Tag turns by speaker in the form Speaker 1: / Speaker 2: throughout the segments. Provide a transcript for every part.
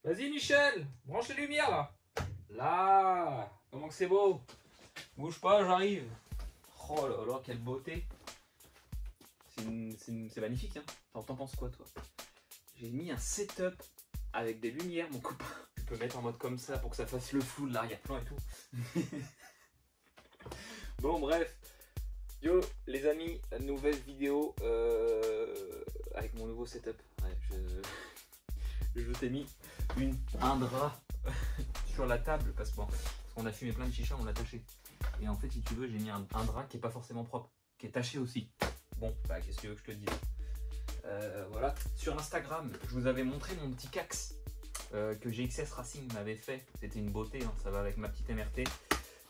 Speaker 1: Vas-y Michel, branche les lumières là. Là, comment que c'est beau. Bouge pas, j'arrive. Oh là là, quelle beauté. C'est magnifique, hein. T'en penses quoi toi? J'ai mis un setup avec des lumières, mon copain. Tu peux mettre en mode comme ça pour que ça fasse le flou de l'arrière-plan et tout. Bon bref. Yo les amis, nouvelle vidéo avec mon nouveau setup. Ouais, je t'ai mis un drap sur la table parce qu'on a fumé plein de chicha, on l'a taché. Et en fait, si tu veux, j'ai mis un drap qui est pas forcément propre, qui est taché aussi. Bon, bah qu'est-ce que tu veux que je te dise? Voilà. Sur Instagram, je vous avais montré mon petit cax que GXS Racing m'avait fait. C'était une beauté, hein, ça va avec ma petite MRT.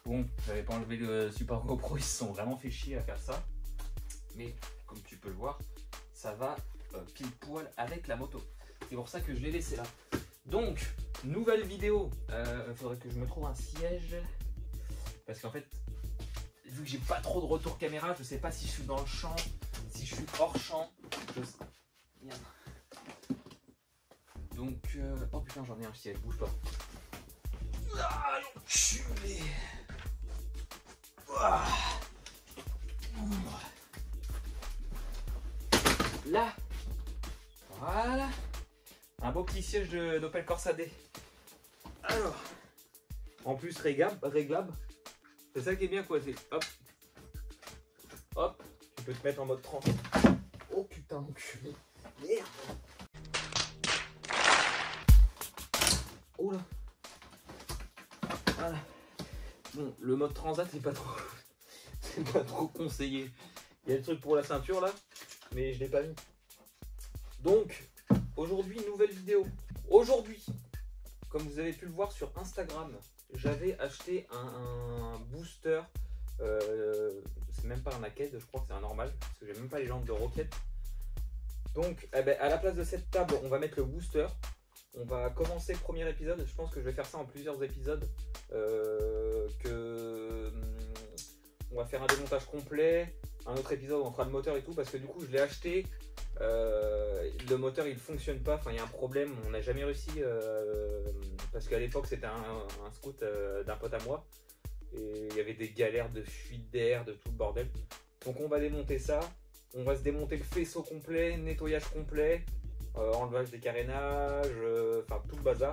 Speaker 1: Bon, j'avais pas enlevé le support GoPro, ils se sont vraiment fait chier à faire ça. Mais comme tu peux le voir, ça va pile poil avec la moto. C'est pour ça que je l'ai laissé là. Donc, nouvelle vidéo. Il faudrait que je me trouve un siège. Parce qu'en fait, vu que j'ai pas trop de retour caméra, je sais pas si je suis dans le champ, si je suis hors champ. Merde. Donc, oh putain, j'en ai un siège, bouge pas. Ah, l'enculé. Là, voilà, un beau petit siège d'Opel Corsa D. Alors, en plus réglable, c'est ça qui est bien quoi, c'est hop, hop, tu peux te mettre en mode tranquille. Oh putain, enculé, merde. Oh là, voilà. Bon, le mode transat c'est pas trop conseillé. Il y a le truc pour la ceinture là, mais je l'ai pas mis. Donc aujourd'hui, nouvelle vidéo. Aujourd'hui, comme vous avez pu le voir sur Instagram, j'avais acheté un booster. C'est même pas un naked, je crois que c'est un normal, parce que j'ai même pas les jantes de Rocket. Donc à la place de cette table, on va mettre le booster. On va commencer le premier épisode. Je pense que je vais faire ça en plusieurs épisodes. On va faire un démontage complet. Un autre épisode, on fera le moteur et tout. Parce que du coup, je l'ai acheté. Le moteur, il fonctionne pas. Enfin, il y a un problème. On n'a jamais réussi. Parce qu'à l'époque, c'était un scoot d'un pote à moi. Et il y avait des galères de fuite d'air, de tout le bordel. Donc, on va démonter ça. On va se démonter le faisceau complet, nettoyage complet. Enlevage des carénages, enfin tout le bazar.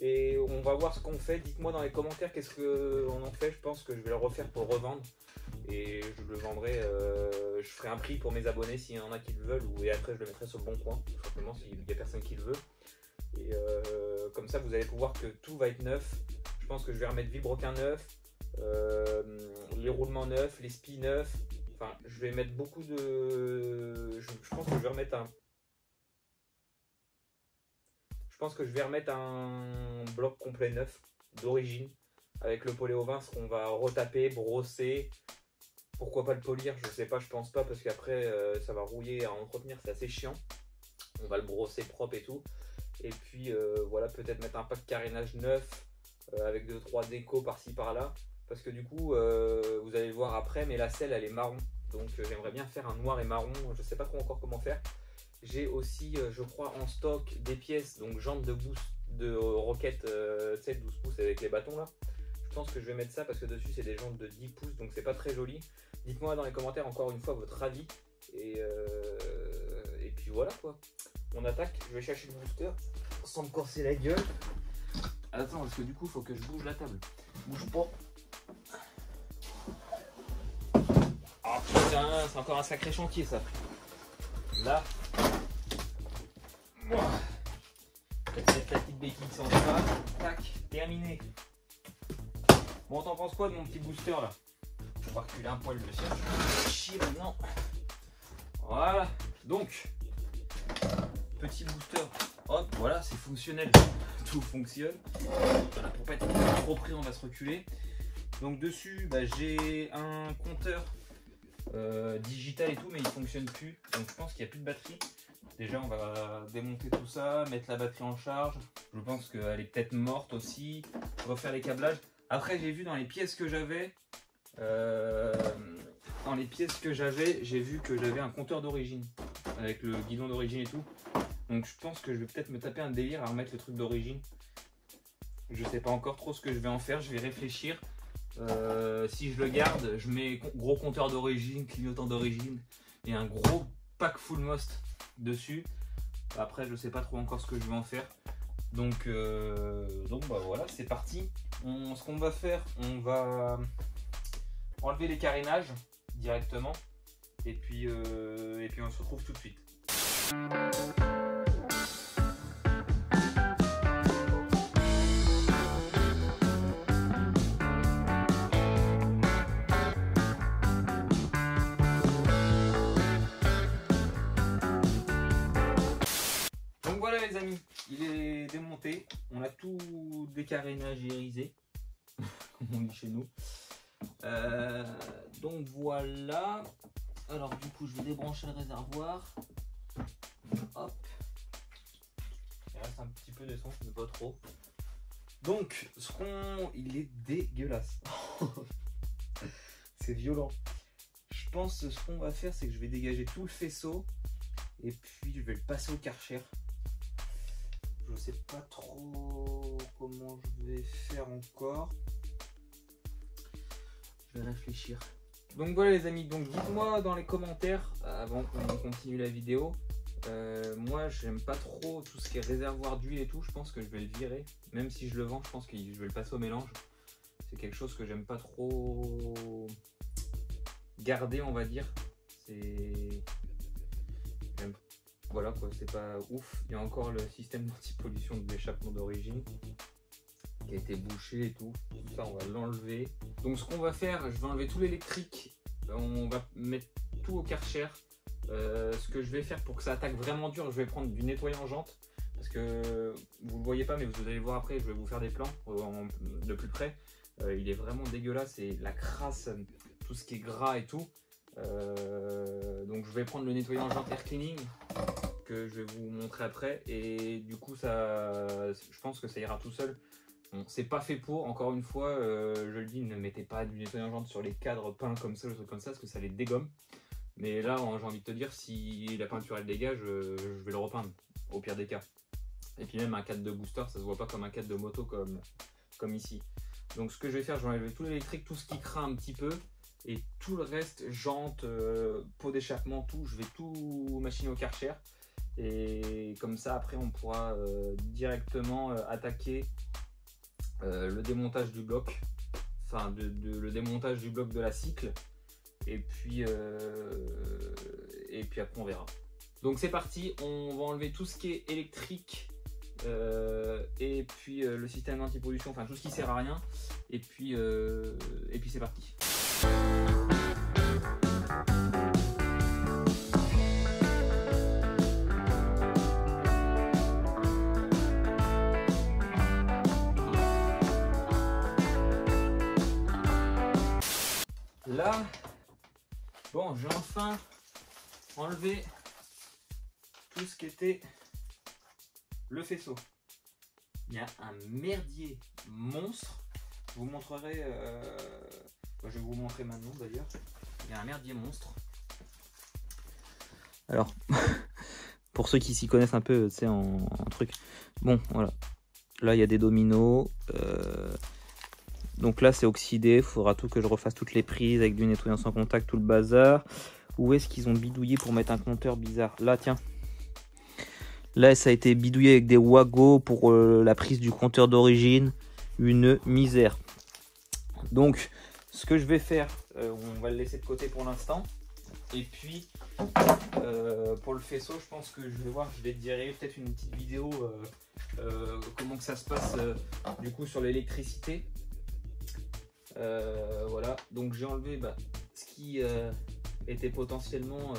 Speaker 1: Et on va voir ce qu'on fait. Dites-moi dans les commentaires qu'est-ce qu'on en fait. Je pense que je vais le refaire pour le revendre. Et je le vendrai, je ferai un prix pour mes abonnés s'il y en a qui le veulent. Et après je le mettrai sur le bon coin, tout simplement s'il n'y a personne qui le veut. Et comme ça vous allez pouvoir que tout va être neuf. Je pense que je vais remettre vilebrequin neuf, les roulements neufs, les spies neufs. Enfin je vais mettre beaucoup de... Je pense que je vais remettre un... Je pense que je vais remettre un bloc complet neuf d'origine avec le poléovin, ce qu'on va retaper, brosser. Pourquoi pas le polir? Je sais pas, je pense pas parce qu'après ça va rouiller à entretenir, c'est assez chiant. On va le brosser propre et tout. Et puis voilà, peut-être mettre un pack de carénage neuf avec 2-3 décos par-ci par-là. Parce que du coup, vous allez le voir après, mais la selle elle est marron. Donc j'aimerais bien faire un noir et marron, je sais pas trop encore comment faire. J'ai aussi, je crois, en stock des pièces, donc jantes de boost de Rocket 7 12 pouces avec les bâtons là. Je pense que je vais mettre ça parce que dessus c'est des jantes de 10 pouces, donc c'est pas très joli. Dites-moi dans les commentaires encore une fois votre avis. Et puis voilà quoi. On attaque, je vais chercher le booster sans me corser la gueule. Attends, parce que du coup il faut que je bouge la table. Bouge pas. Oh putain, c'est encore un sacré chantier ça. Là. Peut-être la petite béquille sans ça. Tac, terminé. Bon, t'en penses quoi de mon petit booster là? On va reculer un poil le siège. Chier maintenant. Voilà. Donc, petit booster. Hop, voilà, c'est fonctionnel. Tout fonctionne. Voilà, pour pas être trop pris, on va se reculer. Donc dessus, j'ai un compteur digital et tout, mais il fonctionne plus. Donc je pense qu'il n'y a plus de batterie. Déjà on va démonter tout ça, mettre la batterie en charge. Je pense qu'elle est peut-être morte aussi. Refaire les câblages. Après j'ai vu dans les pièces que j'avais, j'ai vu que j'avais un compteur d'origine avec le guidon d'origine et tout. Donc je pense que je vais peut-être me taper un délire à remettre le truc d'origine. Je sais pas encore trop ce que je vais en faire, je vais réfléchir. Si je le garde, je mets gros compteur d'origine, clignotant d'origine et un gros pack full most dessus. Après, je sais pas trop encore ce que je vais en faire. Donc bah voilà, c'est parti. Ce qu'on va faire, on va enlever les carénages directement. Et puis on se retrouve tout de suite. Donc voilà les amis, il est démonté. On a tout décarénagérisé, comme on dit chez nous. Donc voilà. Alors du coup je vais débrancher le réservoir. Hop. Il reste un petit peu de son, mais pas trop. Donc il est dégueulasse. C'est violent. Je pense que ce qu'on va faire, c'est que je vais dégager tout le faisceau et puis je vais le passer au Karcher. Je sais pas trop comment je vais faire encore. Je vais réfléchir. Donc voilà les amis, donc dites-moi dans les commentaires avant qu'on continue la vidéo. Moi j'aime pas trop tout ce qui est réservoir d'huile et tout, je pense que je vais le virer. Même si je le vends, je pense que je vais le passer au mélange. C'est quelque chose que j'aime pas trop garder, on va dire. Voilà quoi, c'est pas ouf. Il y a encore le système d'anti-pollution de l'échappement d'origine qui a été bouché et tout. Tout ça, on va l'enlever. Donc ce qu'on va faire, je vais enlever tout l'électrique. On va mettre tout au Karcher. Ce que je vais faire pour que ça attaque vraiment dur, je vais prendre du nettoyant jante. Parce que vous ne le voyez pas, mais vous allez voir après, je vais vous faire des plans de plus près. Il est vraiment dégueulasse et la crasse, tout ce qui est gras et tout. Donc je vais prendre le nettoyant jante air cleaning que je vais vous montrer après. Et du coup, je pense que ça ira tout seul. Bon, c'est pas fait pour, encore une fois, je le dis, ne mettez pas du nettoyant jante sur les cadres peints comme ça, des trucs comme ça, parce que ça les dégomme. Mais là, j'ai envie de te dire, si la peinture elle dégage, je vais le repeindre, au pire des cas. Et puis même un cadre de booster, ça se voit pas comme un cadre de moto comme ici. Donc ce que je vais faire, je vais enlever tout l'électrique, tout ce qui craint un petit peu, et tout le reste, jante, pot d'échappement, tout, je vais tout machiner au Karcher. Et comme ça, après, on pourra directement attaquer le démontage du bloc, enfin le démontage du bloc de la cycle. Et puis après on verra. Donc c'est parti, on va enlever tout ce qui est électrique et puis le système d'anti-pollution, enfin tout ce qui sert à rien. Et puis c'est parti. Là, bon, j'ai enfin enlevé tout ce qui était le faisceau. Il y a un merdier monstre. Je vous montrerai, je vais vous montrer maintenant d'ailleurs. Il y a un merdier monstre. Alors, pour ceux qui s'y connaissent un peu, tu sais, en truc. Bon, voilà. Là, il y a des dominos. Donc là c'est oxydé, il faudra tout que je refasse toutes les prises avec du nettoyant sans contact, tout le bazar. Où est-ce qu'ils ont bidouillé pour mettre un compteur bizarre? Là tiens. Là ça a été bidouillé avec des Wago pour la prise du compteur d'origine. Une misère. Donc ce que je vais faire, on va le laisser de côté pour l'instant. Et puis pour le faisceau, je pense que je vais voir, je vais te dire peut-être une petite vidéo comment que ça se passe du coup sur l'électricité. Voilà, donc j'ai enlevé ce qui était potentiellement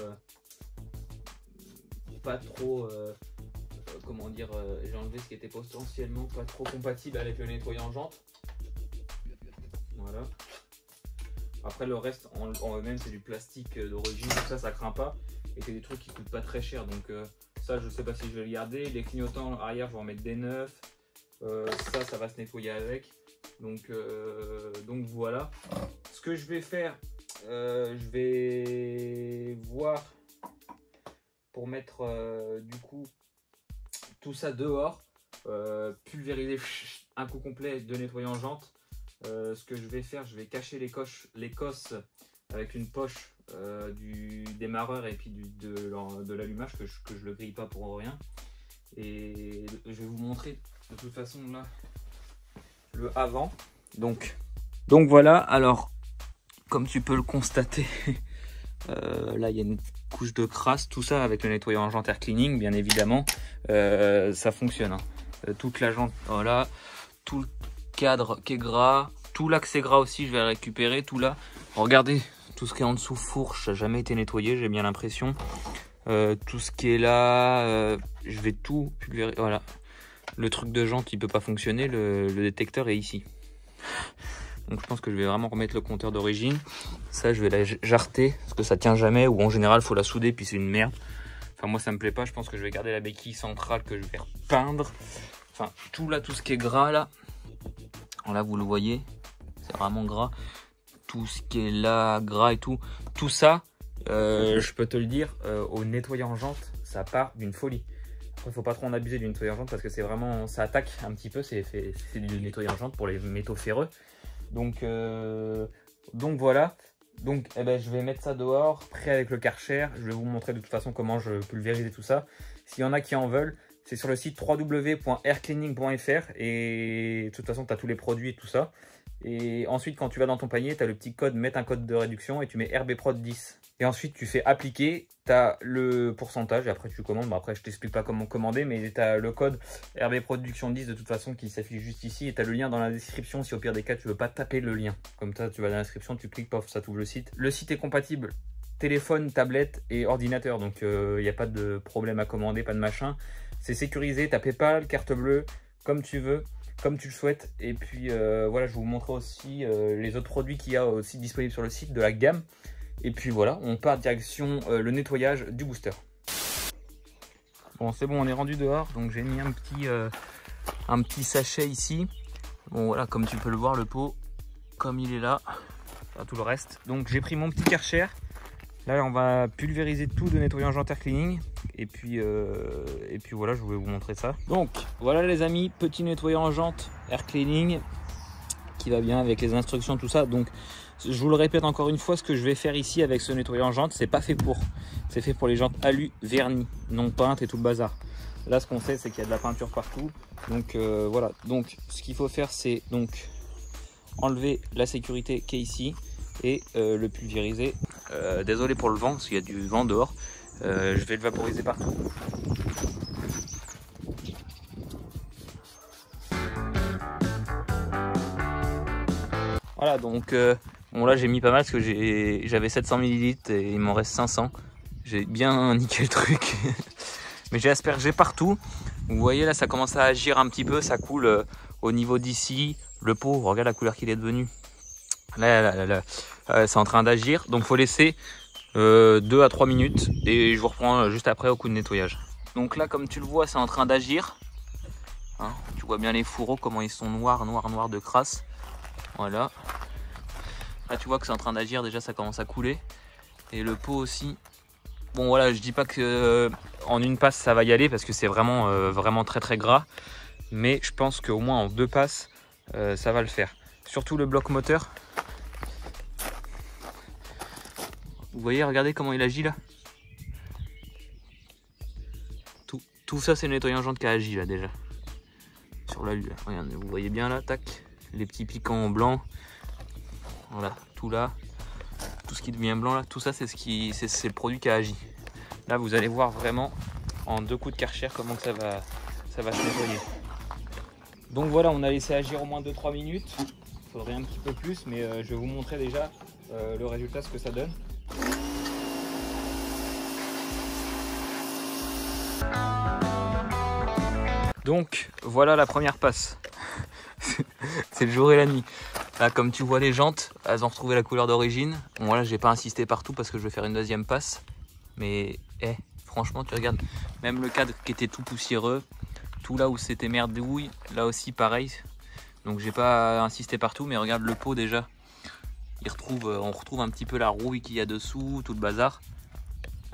Speaker 1: pas trop comment dire, j'ai enlevé ce qui était potentiellement pas trop compatible avec le nettoyant jante. Voilà, après le reste en eux-mêmes c'est du plastique d'origine, tout ça, ça craint pas et c'est des trucs qui coûtent pas très cher, donc ça je sais pas si je vais le garder. Les clignotants arrière je vais en mettre des neufs, ça va se nettoyer avec. Donc voilà. Ce que je vais faire, je vais voir pour mettre du coup tout ça dehors, pulvériser un coup complet de nettoyant jante. Ce que je vais faire, je vais cacher les cosses avec une poche du démarreur et puis de l'allumage, que je le grille pas pour rien. Et je vais vous montrer de toute façon là le avant. Donc voilà, alors comme tu peux le constater, là il y a une couche de crasse, tout ça avec le nettoyant jante Air Cleaning, bien évidemment, ça fonctionne. Hein. Toute la jante, voilà, tout le cadre qui est gras, tout l'axe est gras aussi, je vais le récupérer, tout là. Regardez, tout ce qui est en dessous fourche, ça n'a jamais été nettoyé, j'ai bien l'impression. Tout ce qui est là, je vais tout pulvériser, voilà. Le truc de jante il peut pas fonctionner, le détecteur est ici. Donc je pense que je vais vraiment remettre le compteur d'origine. Ça je vais la jarter parce que ça tient jamais, ou en général faut la souder puis c'est une merde. Enfin moi ça me plaît pas, je pense que je vais garder la béquille centrale que je vais repeindre. Enfin tout là, tout ce qui est gras là. Là vous le voyez, c'est vraiment gras. Tout ce qui est là, gras et tout. Tout ça, je peux te le dire, au nettoyant jante, ça part d'une folie. Après, faut pas trop en abuser du nettoyant jante parce que c'est vraiment, ça attaque un petit peu, c'est du nettoyant jante pour les métaux ferreux. Donc voilà. Donc eh ben, je vais mettre ça dehors, prêt avec le Karcher. Je vais vous montrer de toute façon comment je pulvérise tout ça. S'il y en a qui en veulent, c'est sur le site www.aircleaning.fr et de toute façon tu as tous les produits et tout ça. Et ensuite quand tu vas dans ton panier, tu as le petit code, mettre un code de réduction et tu mets RBProd 10. Et ensuite tu fais appliquer, tu as le pourcentage et après tu commandes. Bon, après je t'explique pas comment commander, mais tu as le code RBProduction 10 de toute façon qui s'affiche juste ici. Et tu as le lien dans la description si au pire des cas tu veux pas taper le lien. Comme ça tu vas dans la description, tu cliques, pof, ça t'ouvre le site. Le site est compatible téléphone, tablette et ordinateur. Donc il n'y a pas de problème à commander, pas de machin. C'est sécurisé, tu as PayPal, carte bleue, comme tu veux, comme tu le souhaites. Et puis voilà, je vais vous montrer aussi les autres produits qu'il y a aussi disponibles sur le site de la gamme. Et puis voilà, on part direction le nettoyage du booster. Bon, c'est bon, on est rendu dehors. Donc j'ai mis un petit sachet ici. Bon voilà, comme tu peux le voir, le pot, comme il est là, enfin, tout le reste. Donc j'ai pris mon petit Karcher. Là, on va pulvériser tout de nettoyant jante Air Cleaning. Et puis voilà, je voulais vous montrer ça. Donc voilà les amis, petit nettoyant jante Air Cleaning qui va bien avec les instructions, tout ça. Donc je vous le répète encore une fois, ce que je vais faire ici avec ce nettoyant jante, c'est pas fait pour. C'est fait pour les jantes alu vernis, non peintes et tout le bazar. Là, ce qu'on sait, c'est qu'il y a de la peinture partout. Donc voilà. Donc ce qu'il faut faire, c'est donc enlever la sécurité qui est ici et le pulvériser. Désolé pour le vent, parce qu'il y a du vent dehors. Je vais le vaporiser partout. Voilà, donc bon là j'ai mis pas mal parce que j'avais 700 ml et il m'en reste 500. J'ai bien niqué le truc. Mais j'ai aspergé partout. Vous voyez là, ça commence à agir un petit peu, ça coule au niveau d'ici. Le pot, regarde la couleur qu'il est devenu. Là, c'est en train d'agir, donc faut laisser 2 à 3 minutes et je vous reprends juste après au coup de nettoyage. Donc là, comme tu le vois, c'est en train d'agir. Hein, tu vois bien les fourreaux, comment ils sont noirs de crasse. Voilà. Là, tu vois que c'est en train d'agir, déjà ça commence à couler. Et le pot aussi. Bon voilà, je dis pas que en une passe ça va y aller parce que c'est vraiment très gras. Mais je pense qu'au moins en 2 passes, ça va le faire. Surtout le bloc moteur. Vous voyez, regardez comment il agit là. Tout ça, c'est le nettoyant jante qui a agi là déjà. Sur la lue. Regardez, vous voyez bien là, tac. Les petits piquants blancs. Voilà, tout là. Tout ce qui devient blanc là, tout ça, c'est le produit qui a agi. Là, vous allez voir vraiment en 2 coups de Karcher comment que ça va se nettoyer. Donc voilà, on a laissé agir au moins 2-3 minutes. Il faudrait un petit peu plus, mais je vais vous montrer déjà le résultat, ce que ça donne. Donc voilà la première passe. C'est le jour et la nuit. Là, comme tu vois, les jantes, elles ont retrouvé la couleur d'origine. Bon, voilà, j'ai pas insisté partout parce que je vais faire une deuxième passe. Mais franchement, tu regardes, même le cadre qui était tout poussiéreux, tout là où c'était merdouille, là aussi pareil. Donc j'ai pas insisté partout, mais regarde le pot déjà. On retrouve un petit peu la rouille qu'il y a dessous, tout le bazar.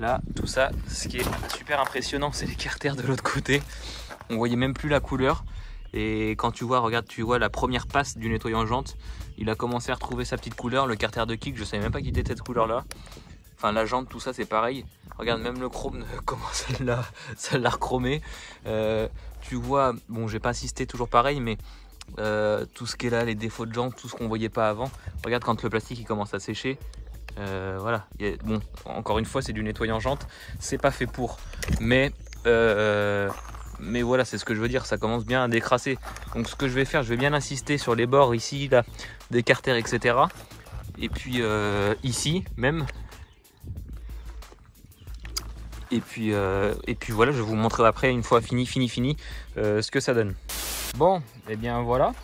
Speaker 1: Là, tout ça, ce qui est super impressionnant, c'est les carters de l'autre côté. On voyait même plus la couleur. Et quand tu vois, regarde, tu vois la première passe du nettoyant jante, il a commencé à retrouver sa petite couleur. Le carter de kick, je savais même pas qu'il était cette couleur-là. Enfin, la jante, tout ça, c'est pareil. Regarde, même le chrome, comment ça l'a rechromé. Tu vois, bon, j'ai pas assisté toujours pareil, mais tout ce qui est là, les défauts de jante, tout ce qu'on voyait pas avant. Regarde quand le plastique il commence à sécher. Voilà, bon, encore une fois, c'est du nettoyant jante, c'est pas fait pour, mais voilà, c'est ce que je veux dire, ça commence bien à décrasser. Donc ce que je vais faire, je vais bien insister sur les bords ici, là, des carters, etc. Et puis ici même. Et puis voilà, je vais vous montrer après, une fois fini, ce que ça donne. Bon, et bien voilà.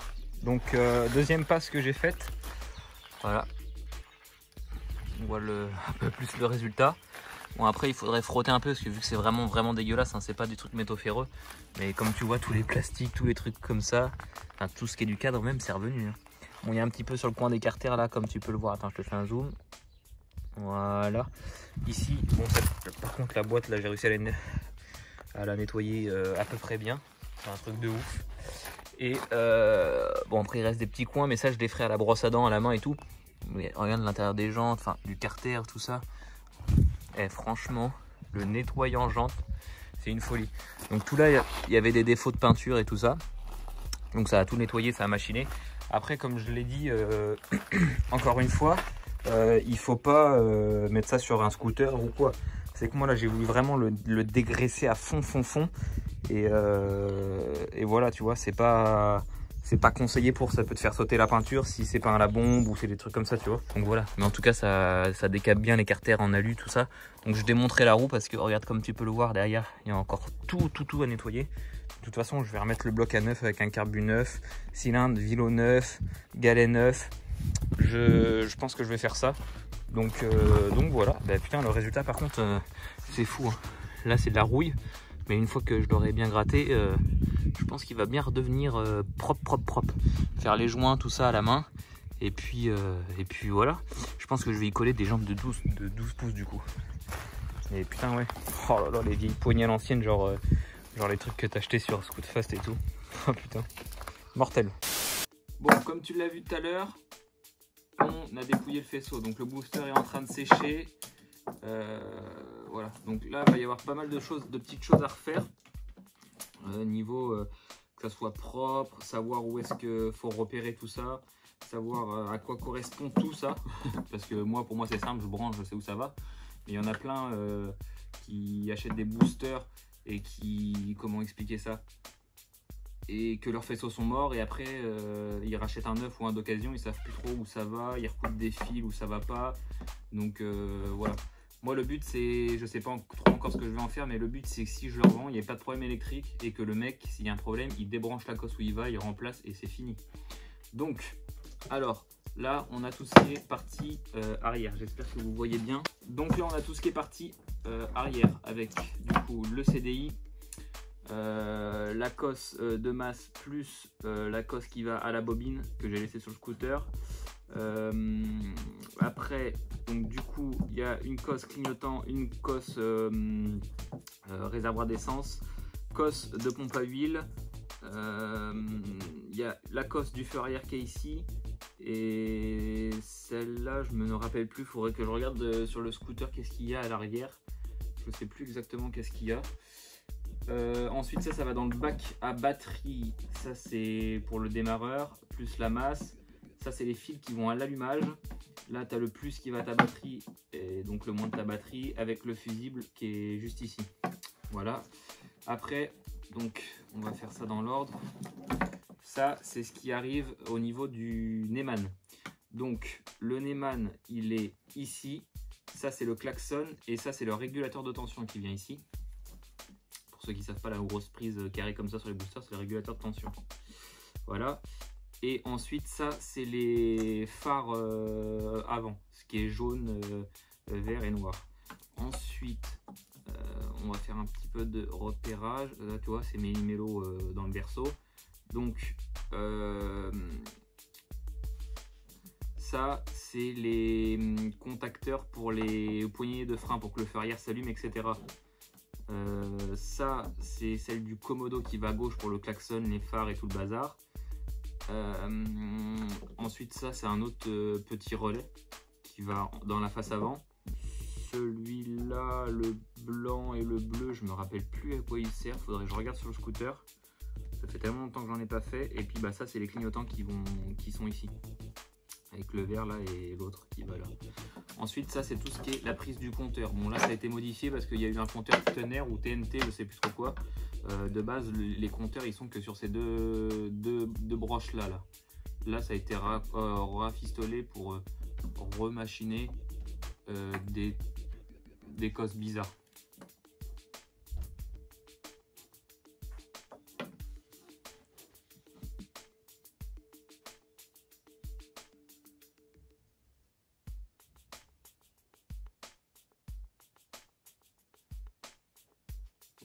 Speaker 1: Donc deuxième passe que j'ai faite. Voilà. On voit un peu plus le résultat. Bon, après il faudrait frotter un peu parce que vu que c'est vraiment dégueulasse, hein, c'est pas des trucs métaux ferreux. Mais comme tu vois, tous les plastiques, tous les trucs comme ça, enfin, tout ce qui est du cadre même, c'est revenu. Hein. Bon, il y a un petit peu sur le coin des carters là, comme tu peux le voir. Attends, je te fais un zoom. Voilà. Ici, bon, par contre la boîte là, j'ai réussi à la nettoyer à peu près bien. C'est un truc de ouf. Et bon, après il reste des petits coins, mais ça je les ferai à la brosse à dents, à la main et tout. Mais regarde l'intérieur des jantes, enfin du carter, tout ça. Et franchement, le nettoyant jante, c'est une folie. Donc tout là, il y avait des défauts de peinture et tout ça. Donc ça a tout nettoyé, ça a machiné. Après, comme je l'ai dit, encore une fois, il faut pas mettre ça sur un scooter ou quoi. C'est que moi là, j'ai voulu vraiment le dégraisser à fond. Et voilà, tu vois, c'est pas conseillé pour, ça peut te faire sauter la peinture si c'est pas à la bombe ou c'est des trucs comme ça, tu vois. Donc voilà, mais en tout cas ça décape bien les carters en alu, tout ça. Donc je démonterai la roue parce que regarde, comme tu peux le voir derrière, il y a encore tout à nettoyer. De toute façon, je vais remettre le bloc à neuf avec un carbu neuf, cylindre, vilo neuf, galet neuf. Je pense que je vais faire ça. Donc voilà, bah, putain, le résultat par contre c'est fou, hein. Là c'est de la rouille. Mais une fois que je l'aurai bien gratté, je pense qu'il va bien redevenir propre. Faire les joints, tout ça à la main. Et puis voilà. Je pense que je vais y coller des jantes de 12 pouces du coup. Et putain, ouais. Oh là là, les vieilles poignées à l'ancienne, genre les trucs que t'as acheté sur Scootfast et tout. Oh putain. Mortel. Bon, comme tu l'as vu tout à l'heure, on a dépouillé le faisceau. Donc le booster est en train de sécher. Voilà, donc là il va y avoir pas mal de petites choses à refaire niveau que ça soit propre, savoir où est-ce que faut repérer tout ça, savoir à quoi correspond tout ça. Parce que pour moi c'est simple, je branche, je sais où ça va. Mais il y en a plein qui achètent des boosters et comment expliquer ça, et que leurs faisceaux sont morts et après ils rachètent un neuf ou un d'occasion, ils savent plus trop où ça va, ils recoupent des fils où ça va pas. Donc voilà. Moi le but c'est, je sais pas trop encore ce que je vais en faire, mais le but c'est que si je le revends, il n'y a pas de problème électrique et que le mec, s'il y a un problème, il débranche la cosse où il va, il remplace et c'est fini. Donc, alors là on a tout ce qui est partie arrière, j'espère que vous voyez bien. Donc là on a tout ce qui est partie arrière avec du coup le CDI, la cosse de masse plus la cosse qui va à la bobine que j'ai laissée sur le scooter. Après, donc du coup il y a une cosse clignotant, une cosse réservoir d'essence, cosse de pompe à huile, il y a la cosse du feu arrière qui est ici, et celle-là je me rappelle plus, il faudrait que je regarde sur le scooter qu'est-ce qu'il y a à l'arrière, je sais plus exactement qu'est-ce qu'il y a. Ensuite ça va dans le bac à batterie, ça c'est pour le démarreur, plus la masse. Ça c'est les fils qui vont à l'allumage. Là tu as le plus qui va à ta batterie et donc le moins de ta batterie avec le fusible qui est juste ici. Voilà. Après donc on va faire ça dans l'ordre. Ça c'est ce qui arrive au niveau du Neyman. Donc le Neyman il est ici. Ça c'est le klaxon et ça c'est le régulateur de tension qui vient ici. Pour ceux qui ne savent pas, la grosse prise carrée comme ça sur les boosters, c'est le régulateur de tension. Voilà. Et ensuite, ça, c'est les phares avant, ce qui est jaune, vert et noir. Ensuite, on va faire un petit peu de repérage. Là, tu vois, c'est mes mélos dans le berceau. Donc, ça c'est les contacteurs pour les poignées de frein pour que le feu arrière s'allume, etc. Ça c'est celle du Komodo qui va à gauche pour le klaxon, les phares et tout le bazar. Ensuite ça c'est un autre petit relais qui va dans la face avant. Celui-là, le blanc et le bleu, je me rappelle plus à quoi il sert, faudrait que je regarde sur le scooter. Ça fait tellement longtemps que j'en ai pas fait. Et puis bah ça c'est les clignotants qui sont ici. Avec le vert là et l'autre qui va là. Ensuite ça c'est tout ce qui est la prise du compteur. Bon là ça a été modifié parce qu'il y a eu un compteur Tener ou TNT, je sais plus trop quoi. De base les compteurs ils sont que sur ces deux broches là. Là ça a été rafistolé pour remachiner des cosses bizarres.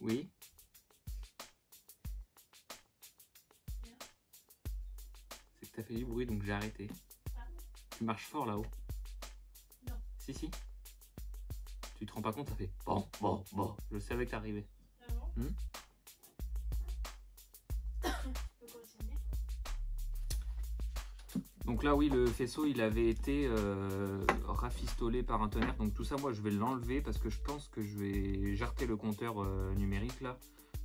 Speaker 1: Oui. C'est que t'as fait du bruit donc j'ai arrêté. Ah. Tu marches fort là-haut. Non. Si. Tu te rends pas compte, ça fait bon. Je savais que t'arrivais. Ah bon Donc là oui le faisceau il avait été rafistolé par un tonnerre, donc tout ça moi je vais l'enlever parce que je pense que je vais jarter le compteur numérique là.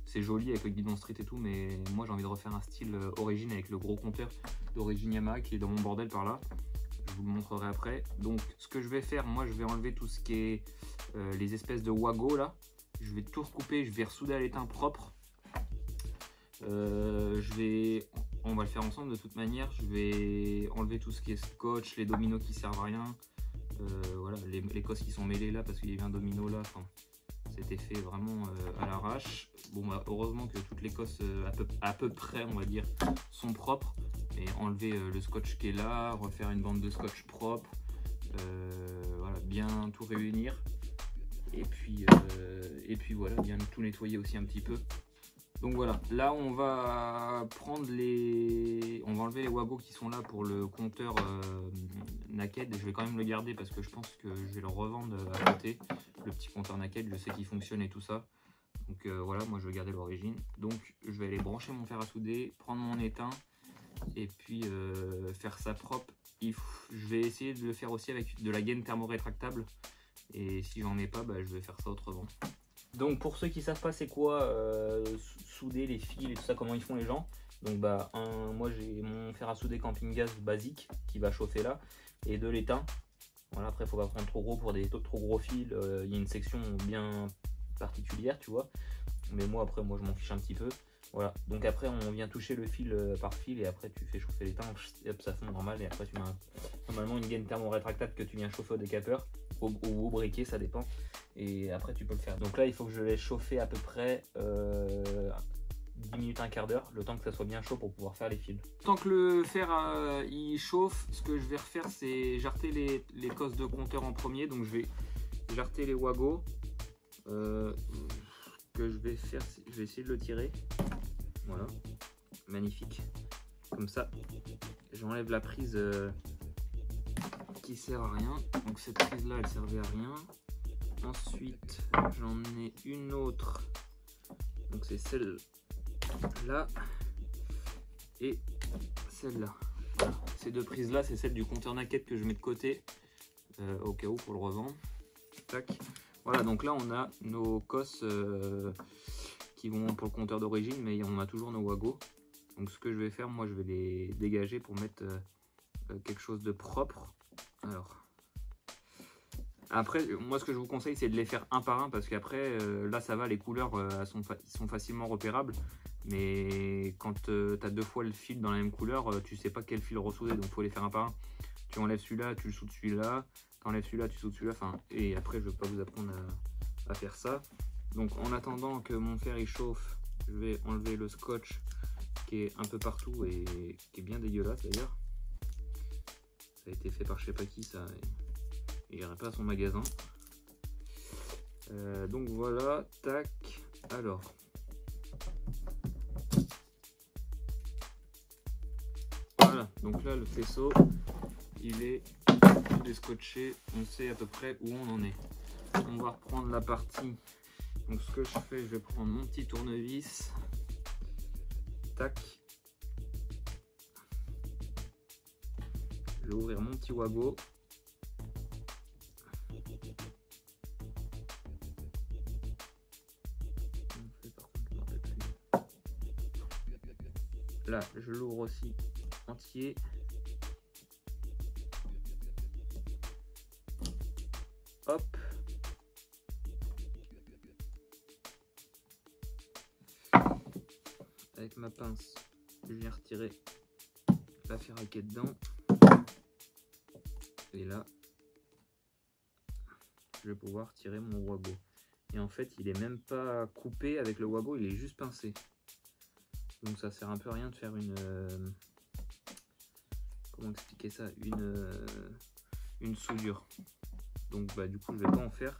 Speaker 1: C'est joli avec le guidon street et tout, mais moi j'ai envie de refaire un style origine avec le gros compteur d'origine Yamaha qui est dans mon bordel par là. Je vous le montrerai après. Donc ce que je vais faire, moi je vais enlever tout ce qui est les espèces de wago là. Je vais tout recouper, je vais ressouder à l'étain propre. On va le faire ensemble de toute manière. Je vais enlever tout ce qui est scotch, les dominos qui servent à rien. Voilà, les cosses qui sont mêlées là parce qu'il y avait un domino là. Enfin, c'était fait vraiment à l'arrache. Bon bah, heureusement que toutes les cosses à peu près on va dire sont propres. Et enlever le scotch qui est là, refaire une bande de scotch propre. Voilà, bien tout réunir. Et puis voilà, bien tout nettoyer aussi un petit peu. Donc voilà, là on va prendre on va enlever les wagos qui sont là pour le compteur naked. Je vais quand même le garder parce que je pense que je vais le revendre à côté. Le petit compteur naked, je sais qu'il fonctionne et tout ça. Donc voilà, moi je vais garder l'origine. Donc je vais aller brancher mon fer à souder, prendre mon étain et puis faire ça propre. Je vais essayer de le faire aussi avec de la gaine thermorétractable. Et si j'en ai pas, bah, je vais faire ça autrement. Donc pour ceux qui savent pas c'est quoi souder les fils et tout ça, comment ils font les gens. Donc bah moi j'ai mon fer à souder camping gaz basique qui va chauffer là et de l'étain. Voilà, après faut pas prendre trop gros pour des trop gros fils. Il y a une section bien particulière tu vois. Mais moi après je m'en fiche un petit peu. Voilà, donc après on vient toucher le fil par fil et après tu fais chauffer l'étain, hop ça fond normal et après tu mets normalement une gaine thermorétractable que tu viens chauffer au décapeur ou au briquet, ça dépend, et après tu peux le faire. Donc là il faut que je laisse chauffer à peu près 10 minutes, un quart d'heure, le temps que ça soit bien chaud pour pouvoir faire les fils. Tant que le fer il chauffe, ce que je vais refaire c'est jarter les cosses de compteur en premier. Donc je vais jarter les wagos. Que je vais faire, je vais essayer de le tirer. Voilà, magnifique. Comme ça, j'enlève la prise qui sert à rien. Donc cette prise là, elle servait à rien. Ensuite, j'en ai une autre. Donc c'est celle là et celle-là. Voilà. Ces deux prises là, c'est celle du compteur naked que je mets de côté au cas où pour le revendre. Tac. Voilà, donc là on a nos cosses qui vont pour le compteur d'origine, mais on a toujours nos wagos. Donc ce que je vais faire, moi je vais les dégager pour mettre quelque chose de propre. Alors après, moi ce que je vous conseille c'est de les faire un par un parce qu'après là ça va, les couleurs ils sont facilement repérables. Mais quand tu as deux fois le fil dans la même couleur, tu sais pas quel fil ressouder, donc il faut les faire un par un. Tu enlèves celui-là, tu le soudes celui-là. T'enlèves celui-là, tu sautes celui-là, enfin, et après je ne vais pas vous apprendre à faire ça. Donc en attendant que mon fer il chauffe, je vais enlever le scotch qui est un peu partout et qui est bien dégueulasse d'ailleurs. Ça a été fait par je sais pas qui, ça, il n'irait pas à son magasin. Donc voilà, tac, alors. Voilà, donc là le faisceau il est déscotché, on sait à peu près où on en est. On va reprendre la partie. Donc ce que je fais, je vais prendre mon petit tournevis. Tac. Je vais ouvrir mon petit wago. Là, je l'ouvre aussi entier. Hop. Avec ma pince, je viens retirer la ferraille qui est dedans. Et là, je vais pouvoir tirer mon wago. Et en fait, il est même pas coupé avec le wago, il est juste pincé. Donc ça sert un peu à rien de faire une... comment expliquer ça? Une soudure. Donc bah du coup, je vais pas en faire.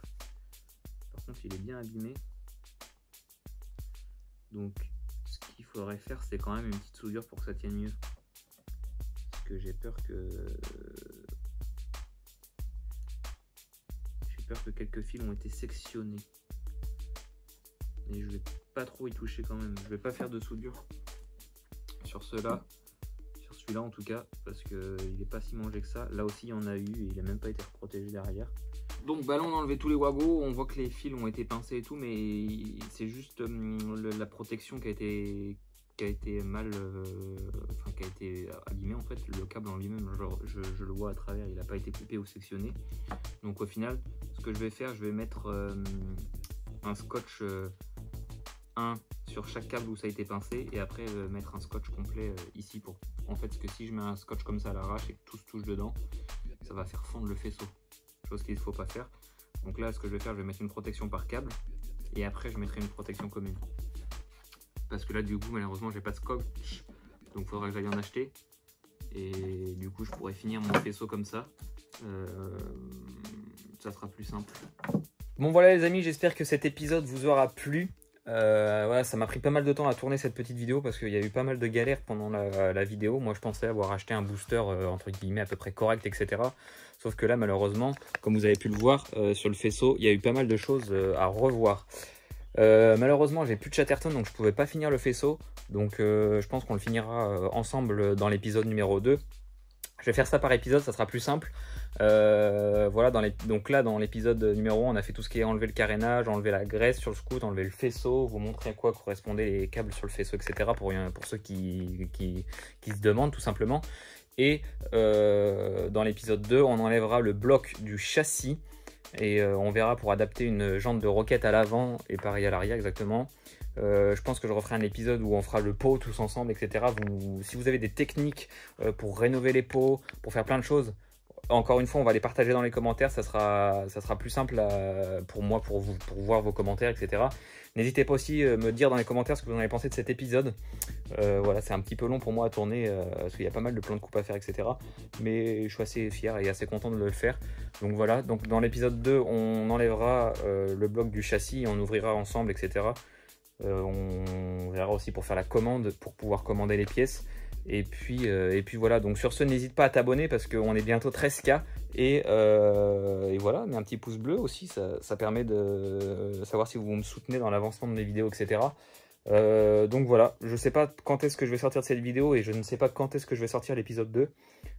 Speaker 1: Par contre, il est bien abîmé. Donc ce qu'il faudrait faire, c'est quand même une petite soudure pour que ça tienne mieux. Parce que j'ai peur que... quelques fils ont été sectionnés. Et je vais pas trop y toucher quand même. Je vais pas faire de soudure sur ceux-là. Sur celui-là en tout cas. Parce qu'il est pas si mangé que ça. Là aussi il y en a eu et il a même pas été protégé derrière. Donc bah là on a enlevé tous les wagos. On voit que les fils ont été pincés et tout. Mais c'est juste la protection qui a été mal... enfin qui a été abîmée en fait. Le câble en lui-même, je le vois à travers. Il n'a pas été coupé ou sectionné. Donc au final, ce que je vais faire, je vais mettre un scotch 1 sur chaque câble où ça a été pincé et après mettre un scotch complet ici pour... En fait, parce que si je mets un scotch comme ça à l'arrache et que tout se touche dedans, ça va faire fondre le faisceau. Chose qu'il ne faut pas faire. Donc là, ce que je vais faire, je vais mettre une protection par câble et après je mettrai une protection commune. Parce que là, du coup, malheureusement, j'ai pas de scotch, donc il faudra que j'aille en acheter. Et du coup, je pourrais finir mon faisceau comme ça. Ça sera plus simple. Bon voilà les amis, j'espère que cet épisode vous aura plu. Voilà, ça m'a pris pas mal de temps à tourner cette petite vidéo parce qu'il y a eu pas mal de galères pendant la vidéo. Moi je pensais avoir acheté un booster entre guillemets à peu près correct, etc. Sauf que là malheureusement, comme vous avez pu le voir sur le faisceau, il y a eu pas mal de choses à revoir. Malheureusement j'ai plus de Chatterton donc je pouvais pas finir le faisceau. Donc je pense qu'on le finira ensemble dans l'épisode numéro 2. Je vais faire ça par épisode, ça sera plus simple. Voilà, donc là dans l'épisode numéro 1, on a fait tout ce qui est enlever le carénage, enlever la graisse sur le scout, enlever le faisceau, vous montrer à quoi correspondaient les câbles sur le faisceau, etc. pour ceux qui se demandent tout simplement. Et dans l'épisode 2, on enlèvera le bloc du châssis et on verra pour adapter une jante de roquette à l'avant et pareil à l'arrière exactement. Je pense que je referai un épisode où on fera le pot tous ensemble, etc. Si vous avez des techniques pour rénover les pots, pour faire plein de choses, encore une fois, on va les partager dans les commentaires. Ça sera plus simple pour moi, pour voir vos commentaires, etc. N'hésitez pas aussi à me dire dans les commentaires ce que vous en avez pensé de cet épisode. Voilà, c'est un petit peu long pour moi à tourner parce qu'il y a pas mal de plans de coupe à faire, etc. Mais je suis assez fier et assez content de le faire. Donc voilà, donc dans l'épisode 2, on enlèvera le bloc du châssis et on ouvrira ensemble, etc. On verra aussi pour faire la commande, pour pouvoir commander les pièces. Et puis voilà, donc sur ce, n'hésite pas à t'abonner parce qu'on est bientôt 13K. Et voilà, mais un petit pouce bleu aussi, ça permet de savoir si vous me soutenez dans l'avancement de mes vidéos, etc. Donc voilà, je ne sais pas quand est-ce que je vais sortir cette vidéo et je ne sais pas quand est-ce que je vais sortir l'épisode 2.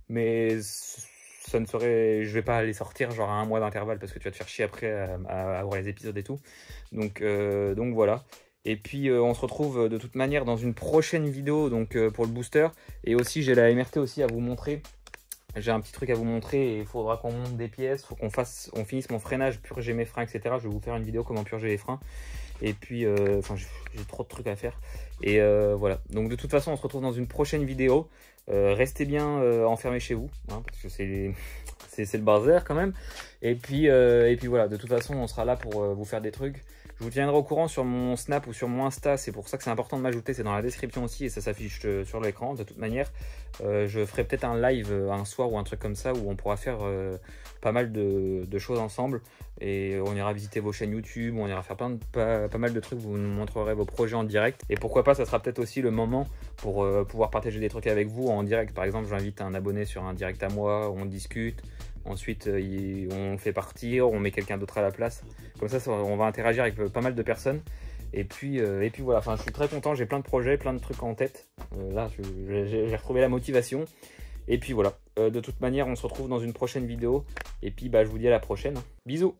Speaker 1: Mais ça ne serait... je vais pas les sortir genre à un mois d'intervalle parce que tu vas te faire chier après à avoir les épisodes et tout. Donc voilà. Et puis on se retrouve de toute manière dans une prochaine vidéo donc, pour le booster. Et aussi j'ai la MRT aussi à vous montrer. J'ai un petit truc à vous montrer et il faudra qu'on monte des pièces. Il faut qu'on finisse mon freinage, purger mes freins, etc. Je vais vous faire une vidéo comment purger les freins. Et puis, enfin j'ai trop de trucs à faire. Et voilà. Donc de toute façon on se retrouve dans une prochaine vidéo. Restez bien enfermés chez vous. Hein, parce que c'est le bazar quand même. Et puis voilà. De toute façon on sera là pour vous faire des trucs. Je Je vous tiendrai au courant sur mon Snap ou sur mon Insta, c'est pour ça que c'est important de m'ajouter, c'est dans la description aussi et ça s'affiche sur l'écran de toute manière. Je ferai peut-être un live un soir ou un truc comme ça où on pourra faire pas mal de choses ensemble et on ira visiter vos chaînes YouTube, on ira faire pas mal de trucs, vous nous montrerez vos projets en direct et pourquoi pas ça sera peut-être aussi le moment pour pouvoir partager des trucs avec vous en direct. Par exemple, j'invite un abonné sur un direct à moi, on discute. Ensuite, on fait partir, on met quelqu'un d'autre à la place. Comme ça, on va interagir avec pas mal de personnes. Et puis voilà, enfin, je suis très content, j'ai plein de projets, plein de trucs en tête. Là, j'ai retrouvé la motivation. Et puis voilà, de toute manière, on se retrouve dans une prochaine vidéo. Et puis, je vous dis à la prochaine. Bisous!